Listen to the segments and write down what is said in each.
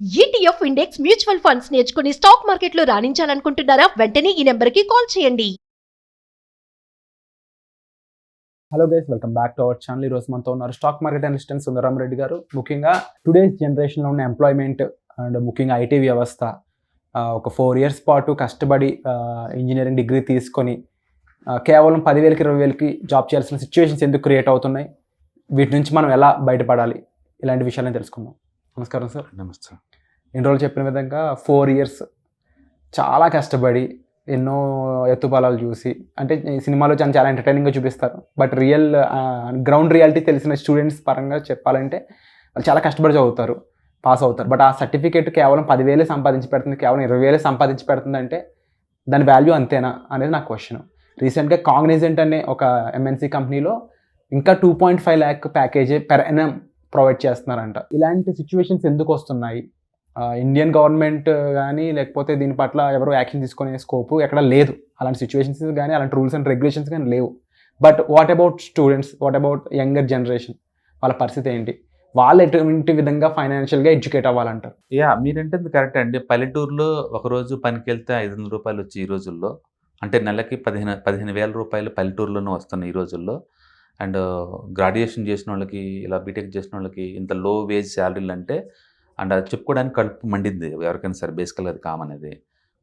ETF index mutual funds నేర్చుకుని stock మార్కెట్లో రాణించాలనుకుంటున్నారా? వెంటనే ఈ నెంబర్కి కాల్ చేయండి. Hello guys, welcome back to our channel. ఈరోజు మనతో ఉన్నారు స్టాక్ మార్కెట్ అనలిస్ట్ సుందరం రెడ్డి గారు. ముఖ్యంగా టుడేస్ జనరేషన్లో ఉన్న ఎంప్లాయ్మెంట్ అండ్ ముఖ్యంగా ఐటీ వ్యవస్థ ఒక 4 years పాటు కష్టపడి ఇంజనీరింగ్ డిగ్రీ తీసుకొని కేవలం 10,000కి 20,000కి జాబ్ చేయాల్సిన సిచ్యువేషన్స్ ఎందుకు క్రియేట్ అవుతున్నాయి, వీటి నుంచి మనం ఎలా బయటపడాలి, ఇలాంటి విషయాలను తెలుసుకుందాం. నమస్కారం సార్. నమస్తే. ఇన్ని రోజులు చెప్పిన విధంగా 4 years చాలా కష్టపడి ఎన్నో ఎత్తుపాలాలు చూసి, అంటే ఈ సినిమాలో చాలా ఎంటర్టైనింగ్గా చూపిస్తారు, బట్ గ్రౌండ్ రియాలిటీ తెలిసిన స్టూడెంట్స్ పరంగా చెప్పాలంటే వాళ్ళు చాలా కష్టపడి చదువుతారు, పాస్ అవుతారు. బట్ ఆ సర్టిఫికేట్ కేవలం 10,000 సంపాదించి పెడుతుంది, కేవలం 20,000 సంపాదించి పెడుతుంది అంటే దాని వాల్యూ అంతేనా అనేది నా క్వశ్చన్. రీసెంట్గా కాగ్నిజెంట్ అనే ఒక ఎంఎన్సీ కంపెనీలో ఇంకా 2.5 lakh package per NM provide చేస్తున్నారంట. ఇలాంటి సిచ్యువేషన్స్ ఎందుకు వస్తున్నాయి? ఇండియన్ గవర్నమెంట్ కానీ లేకపోతే దీని పట్ల ఎవరు యాక్షన్ తీసుకునే స్కోపు ఎక్కడ లేదు. అలాంటి సిచ్యువేషన్స్ కానీ అలాంటి రూల్స్ అండ్ రెగ్యులేషన్స్ కానీ లేవు. But what about students, what about younger generation, వాళ్ళ పరిస్థితి ఏంటి? వాళ్ళు ఎటువంటి విధంగా ఫైనాన్షియల్గా ఎడ్యుకేట్ అవ్వాలంటారు? మీరంటే కరెక్ట్ అండి. పల్లెటూరులో ఒకరోజు పనికి వెళ్తే 500 రూపాయలు వచ్చి ఈ రోజుల్లో, అంటే నెలకి 15,000 రూపాయలు పల్లెటూరులోనే వస్తున్నాయి ఈ రోజుల్లో. అండ్ గ్రాడ్యుయేషన్ చేసిన వాళ్ళకి, ఇలా బీటెక్ చేసిన వాళ్ళకి ఇంత లో వేజ్ శాలరీలు అంటే, అండ్ అది చెప్పుకోవడానికి కడుపు మండింది ఎవరికైనా సరే. బేసికల్గా అది కామన్. అది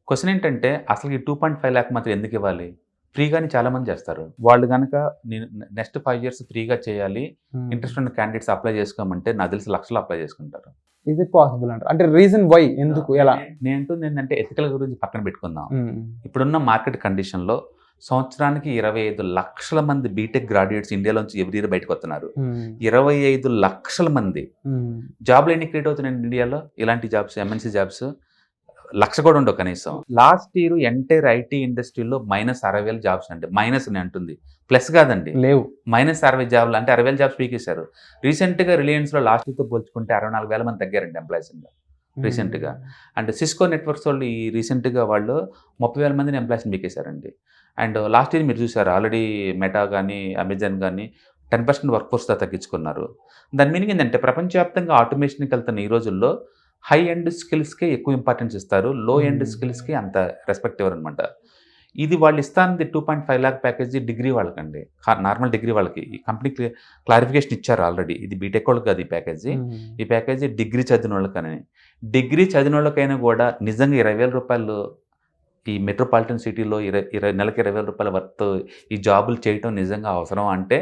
క్వశ్చన్ ఏంటంటే, అసలు ఈ 2.5 lakh మాత్రం ఎందుకు ఇవ్వాలి? ఫ్రీగానే చాలామంది చేస్తారు. వాళ్ళు కనుక నేను నెక్స్ట్ 5 years ఫ్రీగా చేయాలి, ఇంట్రెస్ట్ ఉన్న క్యాండిడేట్స్ అప్లై చేసుకోమంటే నాకు తెలిసి లక్షలు అప్లై చేసుకుంటారు. ఇస్ ఇట్ పాసిబుల్ అంటారు? అంటే రీజన్ వై, ఎందుకు, ఎలా? నేను అంటుంది ఏంటంటే, ఎథికల్ గురించి పక్కన పెట్టుకుందాం. ఇప్పుడున్న మార్కెట్ కండిషన్లో సంవత్సరానికి 25 లక్షల మంది బీటెక్ గ్రాడ్యుయేట్స్ ఇండియాలోంచి ఎవ్రీ ఇయర్ బయటకు వస్తున్నారు. 25 లక్షల మంది. జాబ్లు ఎన్ని క్రియేట్ అవుతున్నాయి ఇండియాలో? ఇలాంటి జాబ్స్, ఎంఎన్సీ జాబ్స్ 1,00,000 కూడా ఉండవు కనీసం. లాస్ట్ ఇయర్ ఎంటైర్ ఐటీ ఇండస్ట్రీలో -60,000 జాబ్స్ అండి. మైనస్ అని అంటుంది, ప్లస్ కాదండి, లేవు. -60 జాబ్లు అంటే 60,000 జాబ్స్ పీకేశారు. రీసెంట్గా రిలయన్స్లో లాస్ట్ ఇయర్తో పోల్చుకుంటే 64,000 మంది తగ్గారండి ఎంప్లాయీస్ రీసెంట్గా. అండ్ సిస్కో నెట్వర్క్స్ వాళ్ళు ఈ రీసెంట్గా వాళ్ళు 30,000 మందిని ఎంప్లాయీస్ని పీకేశారండి. అండ్ లాస్ట్ ఇయర్ మీరు చూసారు, ఆల్రెడీ మెటా కానీ అమెజాన్ కానీ 10% వర్క్ ఫోర్స్తో తగ్గించుకున్నారు. దాని మీనింగ్ ఏంటంటే, ప్రపంచవ్యాప్తంగా ఆటోమేషన్కి వెళ్తున్న ఈ రోజుల్లో హై ఎండ్ స్కిల్స్కే ఎక్కువ ఇంపార్టెన్స్ ఇస్తారు, లో ఎండ్ స్కిల్స్కి అంత రెస్పెక్ట్ ఇవ్వరు అనమాట. ఇది వాళ్ళు ఇస్తానది 2.5 lakh ప్యాకేజీ డిగ్రీ వాళ్ళకండి, నార్మల్ డిగ్రీ వాళ్ళకి. ఈ కంపెనీ క్లారిఫికేషన్ ఇచ్చారు ఆల్రెడీ, ఇది బీటెక్ వాళ్ళకి కాదు ఈ ప్యాకేజీ. ఈ ప్యాకేజీ డిగ్రీ చదివిన వాళ్ళకని. డిగ్రీ చదివిన వాళ్ళకైనా కూడా నిజంగా 20,000 రూపాయలు ఈ మెట్రోపాలిటన్ సిటీలో నెలకి 20,000 రూపాయల వర్త్ ఈ జాబులు చేయటం నిజంగా అవసరం అంటే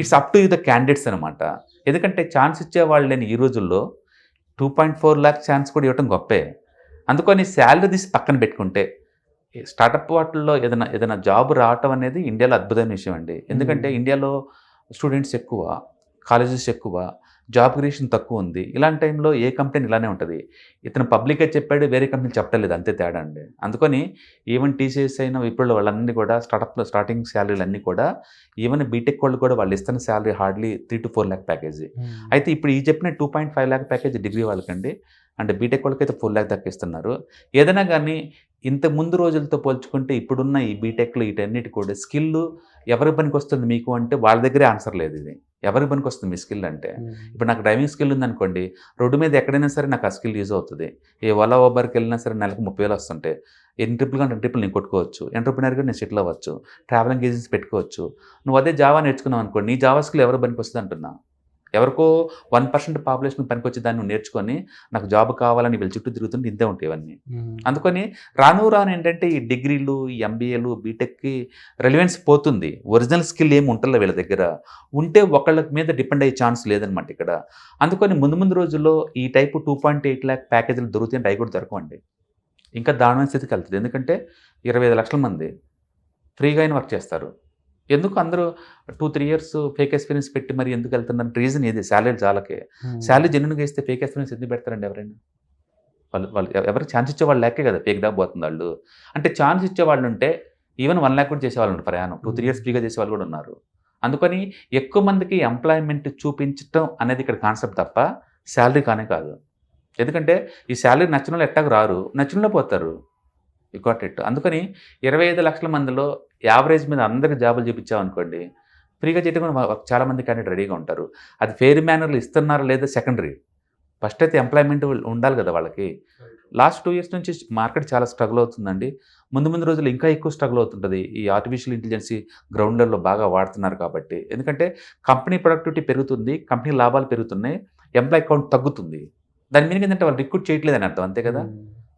it's up to the candidates అనమాట. ఎందుకంటే ఛాన్స్ ఇచ్చే వాళ్ళు లేని ఈ రోజుల్లో 2.4 lakh ఛాన్స్ కూడా ఇవ్వటం గొప్పే. అందుకని శాలరీ తీసి పక్కన పెట్టుకుంటే స్టార్టప్ వాటిల్లో ఏదైనా జాబ్ రావటం అనేది ఇండియాలో అద్భుతమైన విషయం అండి. ఎందుకంటే ఇండియాలో స్టూడెంట్స్ ఎక్కువ, కాలేజెస్ ఎక్కువ, జాబ్ క్రియేషన్ తక్కువ ఉంది. ఇలాంటి టైంలో ఏ కంపెనీ ఇలానే ఉంటుంది. ఇతను పబ్లిక్గా చెప్పాడు, వేరే కంపెనీ చెప్పలేదు, అంతే తేడా అండి. అందుకని ఈవెన్ టీసీఎస్ అయిన ఇప్పుడు వాళ్ళన్నీ కూడా స్టార్టింగ్ శాలరీలు అన్నీ కూడా, ఈవెన్ బీటెక్ వాళ్ళు కూడా వాళ్ళు ఇస్తున్న salary hardly 3 to 4 lakh package. అయితే ఇప్పుడు ఈ చెప్పిన 2.5 lakh ప్యాకేజీ డిగ్రీ వాళ్ళకండి, అంటే బీటెక్ వాళ్ళకైతే 4 lakh దాకా ఇస్తున్నారు. ఏదైనా కానీ ఇంత ముందు రోజులతో పోల్చుకుంటే ఇప్పుడున్న ఈ బీటెక్లో వీటన్నిటి కూడా స్కిల్ ఎవరి పనికి వస్తుంది మీకు అంటే వాళ్ళ దగ్గరే ఆన్సర్ లేదు. ఇది ఎవరికి పనికి వస్తుంది మీ స్కిల్ అంటే? ఇప్పుడు నాకు డ్రైవింగ్ స్కిల్ ఉందనుకోండి, రోడ్డు మీద ఎక్కడైనా సరే నాకు ఆ స్కిల్ యూజ్ అవుతుంది. ఏ ఓలా ఓబర్కి వెళ్ళినా సరే నెలకు 30,000 వస్తుంటే ఎన్ని ట్రిప్పులు అంటే 2 ట్రిప్పులు నేను కొట్టుకోవచ్చు. ఎంటర్ప్రినర్గా నేను సెటిల్ అవ్వచ్చు, ట్రావెలింగ్ ఏజెన్సీ పెట్టుకోవచ్చు. నువ్వు అదే జావా నేర్చుకున్నావు అనుకోండి, నీ జావా స్కిల్ ఎవరు పనికి వస్తుంది అంటున్నా? ఎవరికో 1% పాపులేషన్ పనికొచ్చి దాన్ని నువ్వు నేర్చుకొని నాకు జాబ్ కావాలని వీళ్ళ చుట్టూ తిరుగుతుంటే ఇంతే ఉంటాయి ఇవన్నీ. అందుకని రాను ఏంటంటే ఈ డిగ్రీలు, ఈ ఎంబీఏలు, బీటెక్కి రెలివెన్స్ పోతుంది. ఒరిజినల్ స్కిల్ ఏమి ఉంటుందో వీళ్ళ దగ్గర. ఉంటే ఒకళ్ళ మీద డిపెండ్ అయ్యే ఛాన్స్ లేదనమాట ఇక్కడ. అందుకని ముందు రోజుల్లో ఈ టైపు 2.8 lakh ప్యాకేజీలు దొరుకుతాయంటే అవి కూడా దొరకవండి. ఇంకా దారుణమైన స్థితికి వెళ్తుంది. ఎందుకంటే 25 లక్షల మంది ఫ్రీగా అయిన వర్క్ చేస్తారు. ఎందుకు అందరూ 2-3 years ఫేక్ ఎక్స్పీరియన్స్ పెట్టి మరి ఎందుకు వెళ్తున్నారు? రీజన్ ఏది? శాలరీ చాలకే. శాలరీ జెన్యున్గా ఇస్తే ఫేక్ ఎక్స్పీరియన్స్ ఎందుకు పెడతారండి ఎవరైనా? వాళ్ళు ఎవరికి ఛాన్స్ ఇచ్చేవాళ్ళు లేకే కదా ఫేక్ దాకా పోతుంది వాళ్ళు. అంటే ఛాన్స్ ఇచ్చేవాళ్ళు ఉంటే ఈవెన్ 1 lakh కూడా చేసేవాళ్ళు ఉంటారు ప్రయాణం. 2-3 years ఫ్రీగా చేసేవాళ్ళు కూడా ఉన్నారు. అందుకని ఎక్కువ మందికి ఎంప్లాయ్మెంట్ చూపించడం అనేది ఇక్కడ కాన్సెప్ట్ తప్ప శాలరీ కానే కాదు. ఎందుకంటే ఈ శాలరీ నచ్చిన వాళ్ళు ఎట్టాకు రారు, నచ్చిన పోతారు. You got it. అందుకని 25 లక్షల మందిలో యావరేజ్ మీద అందరికి జాబులు చూపించామనుకోండి, ఫ్రీగా చేయడం కూడా చాలామంది క్యాండిడేట్ రెడీగా ఉంటారు. అది ఫెయిర్ మేనర్లు ఇస్తున్నారా లేదా సెకండరీ. ఫస్ట్ అయితే ఎంప్లాయ్మెంట్ ఉండాలి కదా వాళ్ళకి. లాస్ట్ 2 ఇయర్స్ నుంచి మార్కెట్ చాలా స్ట్రగుల్ అవుతుందండి. ముందు రోజులు ఇంకా ఎక్కువ స్ట్రగుల్ అవుతుంటుంది. ఈ ఆర్టిఫిషియల్ ఇంటెలిజెన్సీ గ్రౌండ్ లెవెల్‌లో బాగా వాడుతున్నారు కాబట్టి. ఎందుకంటే కంపెనీ ప్రొడక్టివిటీ పెరుగుతుంది, కంపెనీ లాభాలు పెరుగుతున్నాయి, ఎంప్లాయీ కౌంట్ తగ్గుతుంది. దాని మీనింగ్ ఏంటంటే వాళ్ళు రిక్రూట్ చేయట్లేదని అర్థం, అంతే కదా.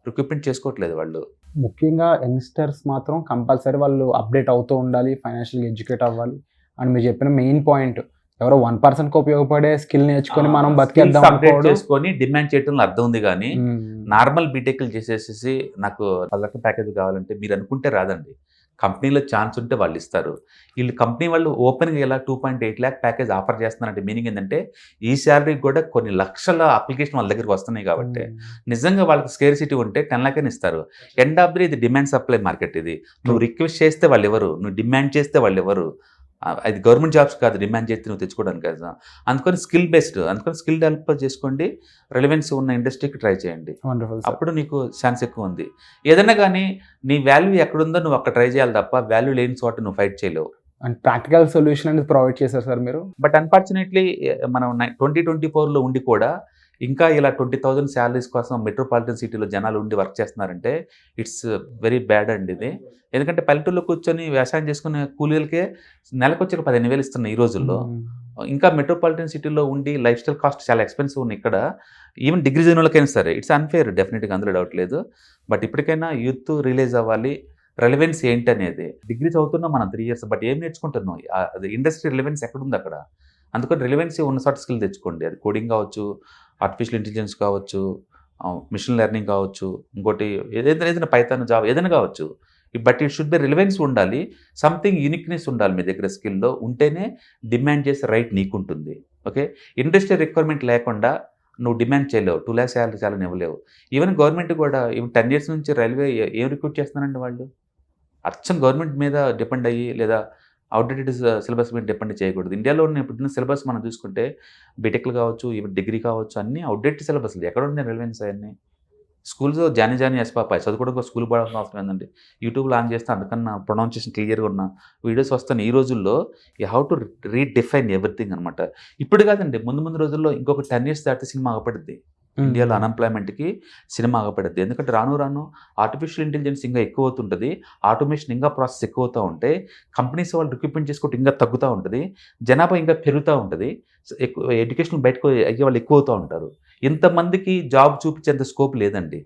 రిక్రూట్మెంట్ చేసుకోవట్లేదు వాళ్ళు. ముఖ్యంగా యంగ్స్టర్స్ మాత్రం కంపల్సరీ వాళ్ళు అప్డేట్ అవుతూ ఉండాలి, ఫైనాన్షియల్గా ఎడ్యుకేట్ అవ్వాలి. అండ్ మీరు చెప్పిన మెయిన్ పాయింట్, ఎవరో 1%కి ఉపయోగపడే స్కిల్ నేర్చుకొని మనం బతికేద్దాం అప్డేట్ చేసుకొని డిమాండ్ చేయడంలో అర్థం ఉంది. కానీ నార్మల్ బీటెక్లు చేసేసి నాకు 10 లక్షల ప్యాకేజ్ కావాలంటే మీరు అనుకుంటే రాదండి. కంపెనీలో ఛాన్స్ ఉంటే వాళ్ళు ఇస్తారు. వీళ్ళు కంపెనీ వాళ్ళు ఓపెన్గా ఇలా 2.8 lakh ప్యాకేజ్ ఆఫర్ చేస్తున్నారంటే మీనింగ్ ఏంటంటే ఈ శాలరీకి కూడా కొన్ని లక్షల అప్లికేషన్ వాళ్ళ దగ్గరికి వస్తున్నాయి కాబట్టి నిజంగా వాళ్ళకి స్కేర్సిటీ ఉంటే 10 lakh ఇస్తారు. ఎండ్ ఆఫ్ ది ఇది డిమాండ్ సప్లై మార్కెట్. ఇది నువ్వు రిక్వెస్ట్ చేస్తే వాళ్ళు ఎవరు, నువ్వు డిమాండ్ చేస్తే వాళ్ళు ఎవరు. అది గవర్నమెంట్ జాబ్స్ కాదు, డిమాండ్ చేస్తే నువ్వు తెచ్చుకోవడానికి కదా. అందుకని స్కిల్ బేస్డ్, అందుకని స్కిల్ డెవలప్ చేసుకోండి, రెలవెన్స్ ఉన్న ఇండస్ట్రీకి ట్రై చేయండి. అప్పుడు నీకు ఛాన్స్ ఎక్కువ ఉంది. ఏదైనా కానీ నీ వాల్యూ ఎక్కడుందో నువ్వు అక్కడ ట్రై చేయాలి తప్ప వాల్యూ లేని చోట నువ్వు ఫైట్ చేయలేవు. అండ్ ప్రాక్టికల్ సొల్యూషన్ అనేది ప్రొవైడ్ చేశారు సార్ మీరు. బట్ అన్ఫార్చునేట్లీ మనం 2024లో ఉండి కూడా ఇంకా ఇలా 20,000 శాలరీస్ కోసం మెట్రోపాలిటన్ సిటీలో జనాలు ఉండి వర్క్ చేస్తున్నారంటే ఇట్స్ వెరీ బ్యాడ్ అండి ఇది. ఎందుకంటే పల్లెటూరులో కూర్చొని వ్యవసాయం చేసుకునే కూలీలకే నెలకు వచ్చి 15,000 ఇస్తున్నాయి ఈ రోజుల్లో. ఇంకా మెట్రోపాలిటన్ సిటీలో ఉండి లైఫ్ స్టైల్ కాస్ట్ చాలా ఎక్స్పెన్సివ్ ఉన్నాయి ఇక్కడ. ఈవెన్ డిగ్రీ చదివిన వాళ్ళకైనా సరే ఇట్స్ అన్ఫేర్, డెఫినెట్గా, అందులో డౌట్ లేదు. బట్ ఇప్పటికైనా యూత్ రియలైజ్ అవ్వాలి రెలవెన్స్ ఏంటి అనేది. డిగ్రీ చదువుతున్నాం మనం 3 years, బట్ ఏం నేర్చుకుంటున్నాం, అది ఇండస్ట్రీ రిలవెన్స్ ఎక్కడుంది అక్కడ. అందుకని రిలవెన్సీ ఉన్న సార్ట్ స్కిల్ తెచ్చుకోండి. అది కోడింగ్ కావచ్చు, ఆర్టిఫిషియల్ ఇంటెలిజెన్స్ కావచ్చు, మిషన్ లెర్నింగ్ కావచ్చు, ఇంకోటి ఏదైనా పైథాన్, జావా, ఏదైనా కావచ్చు. But it should be relevance ఉండాలి, సంథింగ్ యూనిక్నెస్ ఉండాలి మీ దగ్గర స్కిల్లో. ఉంటేనే డిమాండ్ చేసే రైట్ నీకుంటుంది. ఓకే, ఇండస్ట్రీ రిక్వైర్మెంట్ లేకుండా నువ్వు డిమాండ్ చేయలేవు, 2 lakhs శాలరీ చాలా ఇవ్వలేవు. ఈవెన్ గవర్నమెంట్ కూడా ఈవెన్ 10 years నుంచి రైల్వే ఏం రిక్రూట్ చేస్తున్నారండి వాళ్ళు. అచ్చం గవర్నమెంట్ మీద డిపెండ్ అయ్యి లేదా అవుట్డేటెడ్ సిలబస్ మీద డిపెండ్ చేయకూడదు. ఇండియాలో ఉన్న ఇప్పుడున్న సిలబస్ మనం చూసుకుంటే బీటెక్లు కావచ్చు, ఈవెన్ డిగ్రీ కావచ్చు, అన్నీ అవుట్డేటెడ్ సిలబస్లు. ఎక్కడ ఉంది రెలవెన్స్ అన్నీ. స్కూల్స్ జానీ ఎస్పాపాయ్ చదువుకోవడం స్కూల్ పోవడం అవసరం ఏంటంటే యూట్యూబ్లో ఆన్ చేస్తే అందుకన్నా ప్రొనౌన్సియేషన్ క్లియర్గా ఉన్న వీడియోస్ వస్తాను. ఈ రోజుల్లో you have to redefine everything అనమాట. ఇప్పుడు కాదండి, ముందు రోజుల్లో ఇంకొక 10 years దాటితే సినిమా ఆగపడుద్ది. ఇండియాలో అన్ఎంప్లాయ్మెంట్కి సినిమా ఆగపడుద్ది. ఎందుకంటే రాను ఆర్టిఫిషియల్ ఇంటెలిజెన్స్ ఇంకా ఎక్కువ అవుతుంటుంది, ఆటోమేషన్ ఇంకా ప్రాసెస్ ఎక్కువ అవుతూ ఉంటే కంపెనీస్ వాళ్ళు రిక్రూట్మెంట్ చేసుకుంటే ఇంకా తగ్గుతూ ఉంటుంది, జనాభా ఇంకా పెరుగుతూ ఉంటుంది, ఎడ్యుకేషన్ బయటకు అయ్యే వాళ్ళు ఎక్కువ అవుతూ ఉంటారు. ఇంతమందికి జాబ్ చూపించేంత స్కోప్ లేదండి.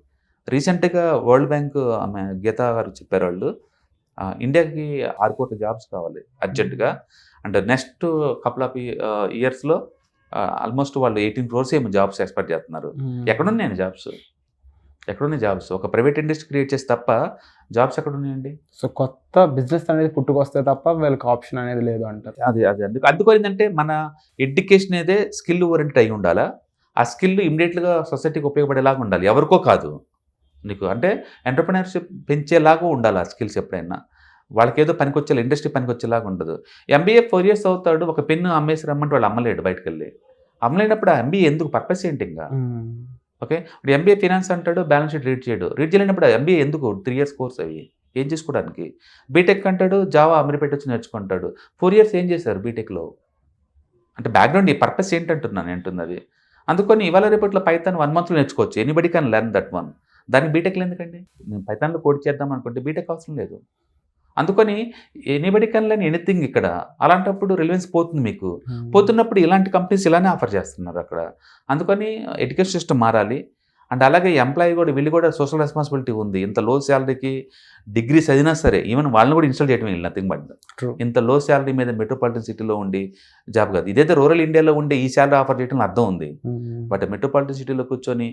రీసెంట్గా వరల్డ్ బ్యాంక్ ఆమె గీతా గారు చెప్పారు, వాళ్ళు ఇండియాకి 6 కోట్ల జాబ్స్ కావాలి అర్జెంటుగా. అండ్ నెక్స్ట్ కపుల్ ఆఫ్ ఇయర్స్లో ఆల్మోస్ట్ వాళ్ళు 18 crores ఏమో జాబ్స్ ఎక్స్పెక్ట్ చేస్తున్నారు. ఎక్కడున్నాయండి జాబ్స్? ఎక్కడున్నాయి జాబ్స్? ఒక ప్రైవేట్ ఇండస్ట్రీ క్రియేట్ చేస్తే తప్ప జాబ్స్ ఎక్కడ ఉన్నాయండి? సో కొత్త బిజినెస్ అనేది పుట్టుకొస్తే తప్ప వీళ్ళకి ఆప్షన్ అనేది లేదు అంటారు. అది అందుకోరిందంటే మన ఎడ్యుకేషన్ అయితే స్కిల్ ఓరియంటెడ్ అయి ఉండాలా. ఆ స్కిల్ ఇమ్మీడియట్గా సొసైటీకి ఉపయోగపడేలాగా ఉండాలి, ఎవరికో కాదు. నీకు అంటే ఎంటర్‌ప్రెన్యూర్‌షిప్ పెంచేలాగా ఉండాలి ఆ స్కిల్స్. ఎప్పుడైనా వాళ్ళకి ఏదో పనికొచ్చేలా, ఇండస్ట్రీ పనికొచ్చేలాగా ఉండదు. ఎంబీఏ 4 years అవుతాడు, ఒక పెన్ను అమ్మేసి రమ్మంటే వాళ్ళు అమ్మలేడు బయటకు వెళ్ళి. అమ్మలేనప్పుడు ఆ ఎంబీఏ ఎందుకు, పర్పస్ ఏంటి ఇంకా? ఓకే, ఇప్పుడు ఎంబీఏ ఫినాన్స్ అంటాడు, బ్యాలెన్స్ షీట్ రీడ్ చేయడు. రీడ్ చేయలేనప్పుడు ఎంబీఏ ఎందుకు? 3 years కోర్స్ అవి ఏం చేసుకోవడానికి. బీటెక్ అంటాడు, జావా అమీర్పేట వచ్చి నేర్చుకుంటాడు. 4 years ఏం చేశారు బీటెక్లో? అంటే బ్యాక్గ్రౌండ్ ఈ పర్పస్ ఏంటంటున్నాను అంటుంది అది. అందుకని ఇవాళ రేపట్లో పైథాన్ 1 monthలో నేర్చుకోవచ్చు. Anybody can learn that one. దానికి బీటెక్లు ఎందుకండి? నేను పైథాన్లో కోడ్ చేద్దాం అనుకుంటే బీటెక్ అవసరం లేదు. అందుకని ఎనీబడి క్యాన్ లెర్న్ ఎనీథింగ్ ఇక్కడ. అలాంటప్పుడు రిలవెన్స్ పోతుంది మీకు. పోతున్నప్పుడు ఇలాంటి కంపెనీస్ ఇలానే ఆఫర్ చేస్తున్నారు అక్కడ. అందుకని ఎడ్యుకేషన్ సిస్టమ్ మారాలి. అండ్ అలాగే ఎంప్లాయీ కూడా, వీళ్ళు కూడా సోషల్ రెస్పాన్సిబిలిటీ ఉంది. ఇంత లో శాలరీకి డిగ్రీ చదివినా సరే ఈవెన్ వాళ్ళని కూడా ఇన్స్టాల్ చేయడం వెళ్ళి నథింగ్ బట్. ఇంత లో శాలరీ మీద మెట్రోపాలిటన్ సిటీలో ఉండి జాబ్ కాదు. ఇదైతే రూరల్ ఇండియాలో ఉండే ఈ శాలరీ ఆఫర్ చేయడం అర్థం ఉంది. బట్ మెట్రోపాలిటన్ సిటీలో కూర్చొని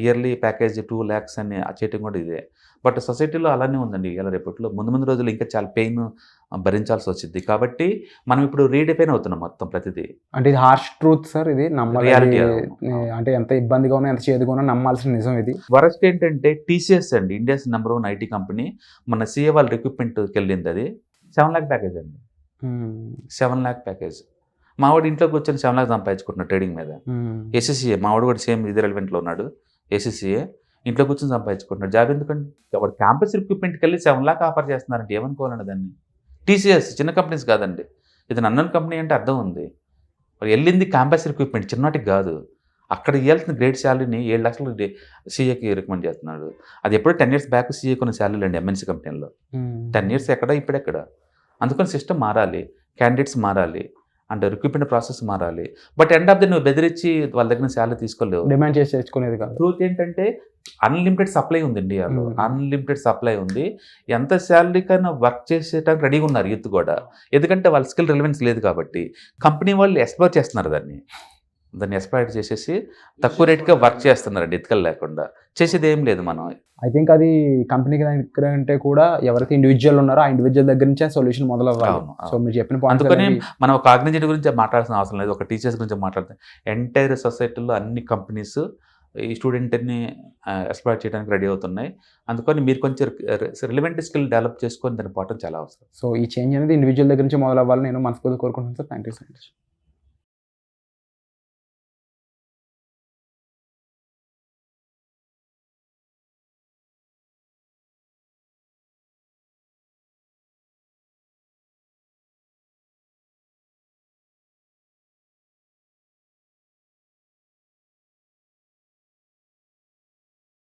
ఇయర్లీ ప్యాకేజ్ 2 lakhs అని చేయటం కూడా ఇదే. బట్ సొసైటీలో అలానే ఉందండి ఇలా రేపట్లో. ముందు రోజులు ఇంకా చాలా పెయిన్ భరించాల్సి వచ్చింది. కాబట్టి మనం ఇప్పుడు రీడిఫైన్ అవుతున్నాం మొత్తం ప్రతిదీ. అంటే ఇది హార్ష్ ట్రూత్ సార్, ఇది రియాలిటీ. అంటే ఎంత ఇబ్బందిగా ఉన్నా ఎంత చేదుగా ఉన్నా నమ్మాల్సిన నిజం ఇది. వరస్ట్ ఏంటంటే టీసీఎస్ అండి, ఇండియాస్ #1 ఐటీ కంపెనీ. మన సీఏ వాళ్ళ రిక్రూట్మెంట్కి వెళ్ళింది, అది 7 lakh ప్యాకేజ్ అండి. 7 lakh ప్యాకేజ్. మావాడు ఇంట్లోకి వచ్చి 7 lakhs సంపాదించుకుంటున్నాడు ట్రేడింగ్ మీద. ఎస్ఎస్సీఏ, మావాడు కూడా సేమ్ ఇది రెలవెంట్లో ఉన్నాడు. ఎస్ఎస్సీఏ ఇంట్లో కూర్చొని సంపాదించుకుంటున్నాడు. జాబ్ ఎందుకండి? వాడు క్యాంపస్ రిక్రూట్మెంట్కి వెళ్ళి 7 lakh ఆఫర్ చేస్తున్నారంటే ఏమనుకోవాలండి దాన్ని? టీసీఎస్ చిన్న కంపెనీస్ కాదండి, ఇది అన్నోన్ కంపెనీ అంటే అర్థం ఉంది. వాడు వెళ్ళింది క్యాంపస్ రిక్రూట్మెంట్, చిన్నటికి కాదు. అక్కడ ఇవ్వాల్సిన గ్రేట్ శాలరీని 7 లక్షలు సీఏకి రికమెండ్ చేస్తున్నాడు. అది ఎప్పుడో 10 years బ్యాక్ సీఏ కొన్ని శాలరీలు అండి ఎంఎన్సీ కంపెనీలో. 10 years ఎక్కడ ఇప్పుడెక్కడ. అందుకని సిస్టమ్ మారాలి, క్యాండిడేట్స్ మారాలి, అండ్ రిక్రూట్మెంట్ ప్రాసెస్ మారాలి. బట్ ఎండ్ ఆఫ్ ది నువ్వు బెదిరించి వాళ్ళ దగ్గర శాలరీ తీసుకోలేవు. డిమాండ్ చేసి తెచ్చుకునేది కాదు. ట్రూత్ ఏంటంటే అన్లిమిటెడ్ సప్లై ఉంది ఇండియాలో, అన్లిమిటెడ్ సప్లై ఉంది. ఎంత శాలరీకైనా వర్క్ చేసేటానికి రెడీగా ఉన్నారు యూత్ కూడా. ఎందుకంటే వాళ్ళ స్కిల్ రిలవెన్స్ లేదు కాబట్టి కంపెనీ వాళ్ళు ఎక్స్ప్లోర్ చేస్తున్నారు దాన్ని ఎక్స్ప్లాయిట్ చేసేసి తక్కువ రేట్గా వర్క్ చేస్తున్నారండి ఎథికల్ లేకుండా. చేసేది ఏం లేదు. మనం ఐ థింక్ అది కంపెనీకి దగ్గర అంటే కూడా ఎవరైతే ఇండివిజువల్ ఉన్నారో ఆ ఇండివిజువల్ దగ్గర నుంచి ఆ సొల్యూషన్ మొదలవ్వాలి. సో మీరు చెప్పిన పాయింట్ అందుకని మనం ఒక ఆర్గనైజేషన్ గురించి మాట్లాడాల్సిన అవసరం లేదు, ఒక టీచర్స్ గురించి మాట్లాడతాం. ఎంటైర్ సొసైటీలో అన్ని కంపెనీస్ ఈ స్టూడెంట్ని ఎక్స్ప్లాయిట్ చేయడానికి రెడీ అవుతున్నాయి. అందుకని మీరు కొంచెం రిలవెంట్ స్కిల్ డెవలప్ చేసుకొని దాన్ని పోవడం చాలా అవసరం. సో ఈ చేంజ్ అనేది ఇండివిజువల్ దగ్గర నుంచి మొదలవ్వాలి నేను మనస్ఫూర్తిగా కోరుకుంటున్నాను sir. Thank you so much.